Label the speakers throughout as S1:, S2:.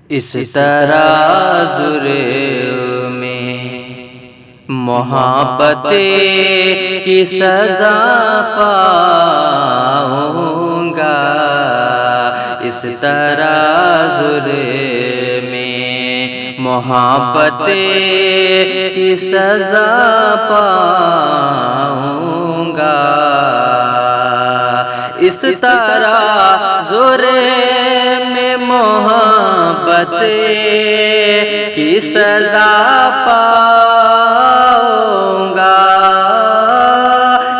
S1: اس ترازر میں محبت کی سزا پاؤں گا، اس ترازر میں محبت کی سزا پاؤں گا، اس ترازر میں محبت کی سزا پاؤں گا،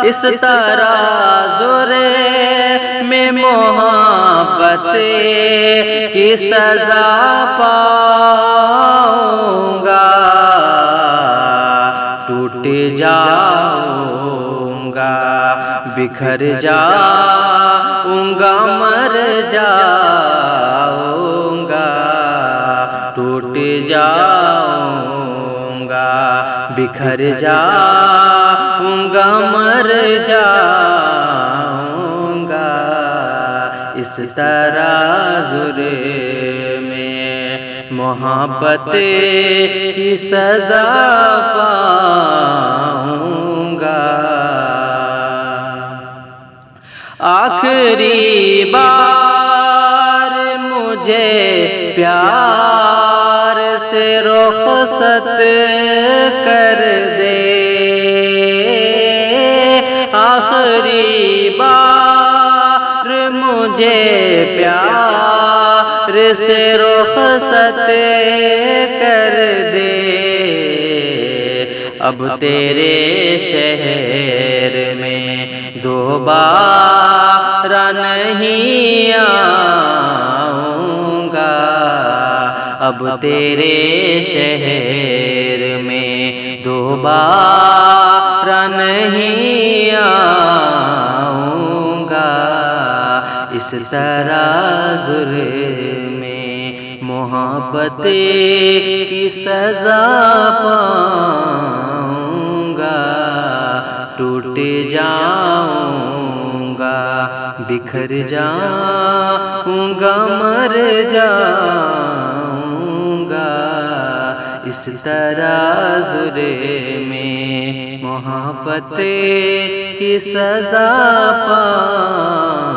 S1: اس ترازر میں محبت کی سزا پاؤں گا، ٹوٹ جاؤں گا، بکھر جاؤں گا، مر جاؤں گا، ٹوٹ جاؤں گا، بکھر جاؤں گا، مر جاؤں گا، اس ترازر میں محبت کی سزا پاؤں گا۔ آخری بار مجھے پیار سے رخصت کر دے، آخری بار مجھے پیار سے رخصت کر دے، اب تیرے شہر میں دوبارہ نہیں آؤں گا، اب تیرے شہر میں دوبارہ نہیں آؤں گا، اس ترازر میں محبت کی سزا پاؤں گا، ٹوٹ جاؤں گا، بکھر جاؤں گا، مر جاؤں گا، اس ترازر میں محبت کی سزا پاؤں گا۔